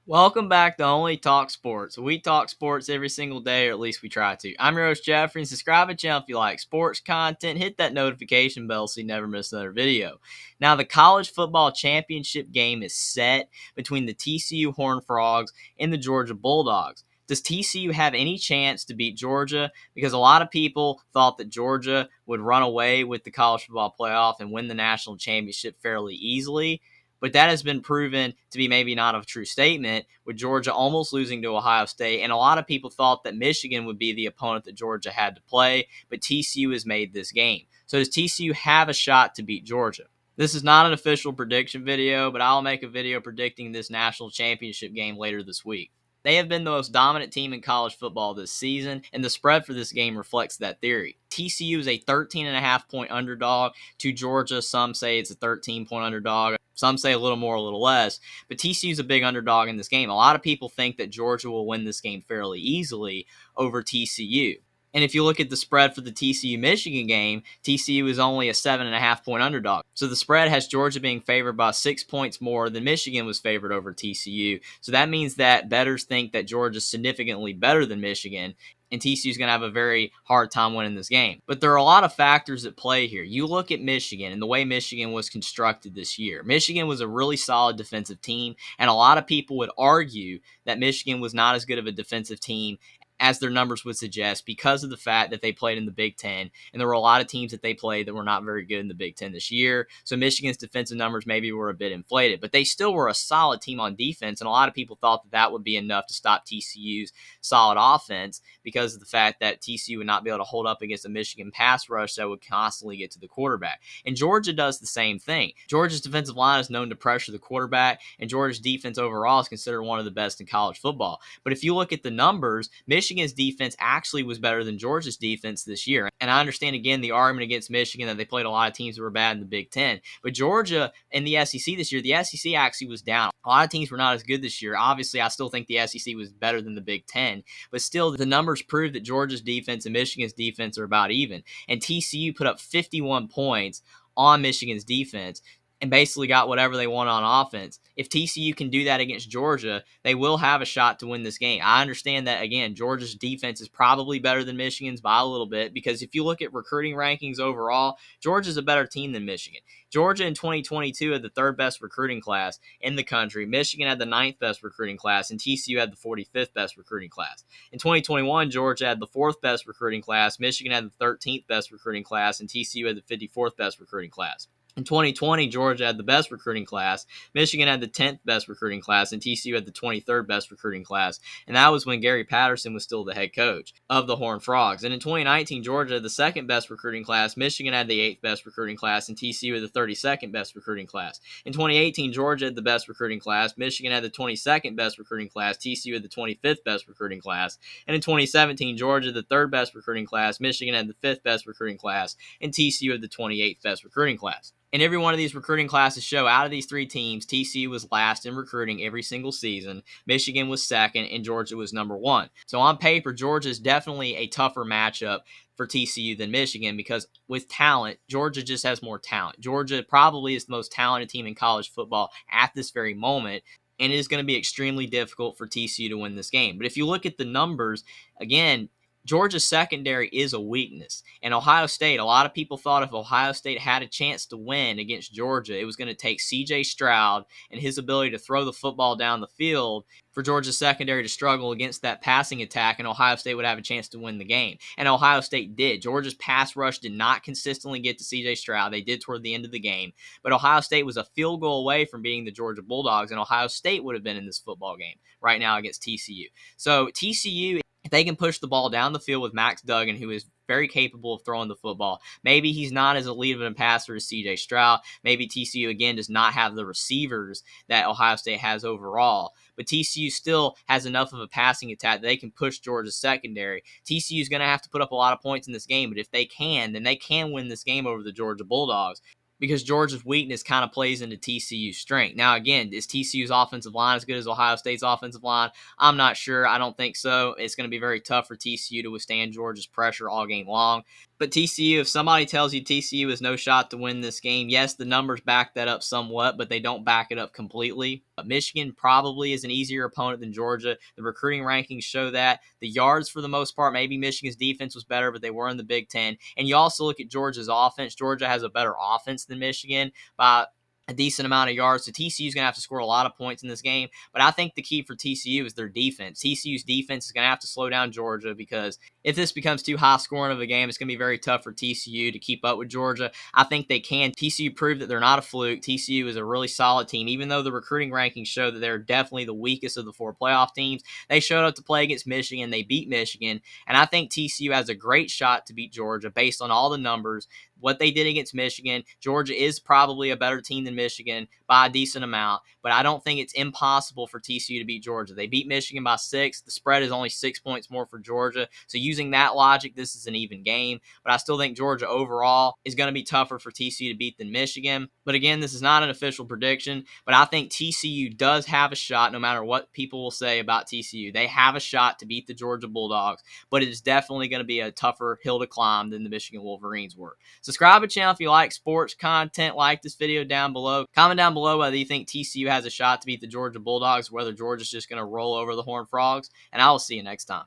Welcome back to Only Talk Sports. We talk sports every single day, or at least we try to. I'm your host, Jeffrey, and subscribe to the channel if you like sports content. Hit that notification bell so you never miss another video. Now, the college football championship game is set between the TCU Horned Frogs and the Georgia Bulldogs. Does TCU have any chance to beat Georgia? Because a lot of people thought that Georgia would run away with the college football playoff and win the national championship fairly easily. But that has been proven to be maybe not a true statement, with Georgia almost losing to Ohio State. And a lot of people thought that Michigan would be the opponent that Georgia had to play, but TCU has made this game. So does TCU have a shot to beat Georgia? This is not an official prediction video, but I'll make a video predicting this national championship game later this week. They have been the most dominant team in college football this season, and the spread for this game reflects that theory. TCU is a 13.5-point underdog to Georgia. Some say it's a 13-point underdog. Some say a little more, a little less. But TCU is a big underdog in this game. A lot of people think that Georgia will win this game fairly easily over TCU. And if you look at the spread for the TCU Michigan game, TCU is only a 7.5-point underdog. So the spread has Georgia being favored by 6 points more than Michigan was favored over TCU. So that means that bettors think that Georgia is significantly better than Michigan, and TCU is going to have a very hard time winning this game. But there are a lot of factors at play here. You look at Michigan and the way Michigan was constructed this year. Michigan was a really solid defensive team, and a lot of people would argue that Michigan was not as good of a defensive team as their numbers would suggest, because of the fact that they played in the Big Ten, and there were a lot of teams that they played that were not very good in the Big Ten this year. So Michigan's defensive numbers maybe were a bit inflated, but they still were a solid team on defense, and a lot of people thought that that would be enough to stop TCU's solid offense because of the fact that TCU would not be able to hold up against a Michigan pass rush that would constantly get to the quarterback. And Georgia does the same thing. Georgia's defensive line is known to pressure the quarterback, and Georgia's defense overall is considered one of the best in college football. But if you look at the numbers, Michigan's defense actually was better than Georgia's defense this year. And I understand, again, the argument against Michigan that they played a lot of teams that were bad in the Big Ten. But Georgia in the SEC this year, the SEC actually was down. A lot of teams were not as good this year. Obviously, I still think the SEC was better than the Big Ten. But still, the numbers prove that Georgia's defense and Michigan's defense are about even. And TCU put up 51 points on Michigan's defense and basically got whatever they want on offense. If TCU can do that against Georgia, they will have a shot to win this game. I understand that, again, Georgia's defense is probably better than Michigan's by a little bit, because if you look at recruiting rankings overall, Georgia's a better team than Michigan. Georgia in 2022 had the third best recruiting class in the country. Michigan had the ninth best recruiting class, and TCU had the 45th best recruiting class. In 2021, Georgia had the fourth best recruiting class. Michigan had the 13th best recruiting class, and TCU had the 54th best recruiting class. In 2020, Georgia had the best recruiting class. Michigan had the 10th best recruiting class, and TCU had the 23rd best recruiting class. And that was when Gary Patterson was still the head coach of the Horned Frogs. And in 2019, Georgia had the second best recruiting class. Michigan had the 8th best recruiting class, and TCU had the 32nd best recruiting class. In 2018, Georgia had the best recruiting class. Michigan had the 22nd best recruiting class. TCU had the 25th best recruiting class. And in 2017, Georgia had the third best recruiting class. Michigan had the 5th best recruiting class, and TCU had the 28th best recruiting class. And every one of these recruiting classes show out of these three teams, TCU was last in recruiting every single season, Michigan was second, and Georgia was number one. So on paper, Georgia is definitely a tougher matchup for TCU than Michigan, because with talent, Georgia just has more talent. Georgia probably is the most talented team in college football at this very moment, and it is going to be extremely difficult for TCU to win this game. But if you look at the numbers, again, Georgia's secondary is a weakness. And Ohio State, a lot of people thought if Ohio State had a chance to win against Georgia, it was going to take C.J. Stroud and his ability to throw the football down the field for Georgia's secondary to struggle against that passing attack, and Ohio State would have a chance to win the game. And Ohio State did. Georgia's pass rush did not consistently get to C.J. Stroud. They did toward the end of the game. But Ohio State was a field goal away from being the Georgia Bulldogs, and Ohio State would have been in this football game right now against TCU. So TCU, if they can push the ball down the field with Max Duggan, who is very capable of throwing the football. Maybe he's not as elite of a passer as C.J. Stroud. Maybe TCU, again, does not have the receivers that Ohio State has overall. But TCU still has enough of a passing attack that they can push Georgia's secondary. TCU is going to have to put up a lot of points in this game, but if they can, then they can win this game over the Georgia Bulldogs, because Georgia's weakness kind of plays into TCU's strength. Now, again, is TCU's offensive line as good as Ohio State's offensive line? I'm not sure. I don't think so. It's going to be very tough for TCU to withstand Georgia's pressure all game long. But TCU, if somebody tells you TCU has no shot to win this game, yes, the numbers back that up somewhat, but they don't back it up completely. Michigan probably is an easier opponent than Georgia. The recruiting rankings show that. The yards, for the most part, maybe Michigan's defense was better, but they were in the Big Ten. And you also look at Georgia's offense. Georgia has a better offense than Michigan by a decent amount of yards. So TCU is going to have to score a lot of points in this game. But I think the key for TCU is their defense. TCU's defense is going to have to slow down Georgia, because if this becomes too high scoring of a game, it's going to be very tough for TCU to keep up with Georgia. I think they can. TCU proved that they're not a fluke. TCU is a really solid team. Even though the recruiting rankings show that they're definitely the weakest of the 4 playoff teams, they showed up to play against Michigan. They beat Michigan. And I think TCU has a great shot to beat Georgia based on all the numbers, what they did against Michigan. Georgia is probably a better team than Michigan by a decent amount, but I don't think it's impossible for TCU to beat Georgia. They beat Michigan by 6. The spread is only 6 points more for Georgia. So using that logic, this is an even game, but I still think Georgia overall is going to be tougher for TCU to beat than Michigan. But again, this is not an official prediction, but I think TCU does have a shot no matter what people will say about TCU. They have a shot to beat the Georgia Bulldogs, but it is definitely going to be a tougher hill to climb than the Michigan Wolverines were. Subscribe to the channel if you like sports content. Like this video down below. Comment down below whether you think TCU has a shot to beat the Georgia Bulldogs, whether Georgia's just going to roll over the Horned Frogs, and I will see you next time.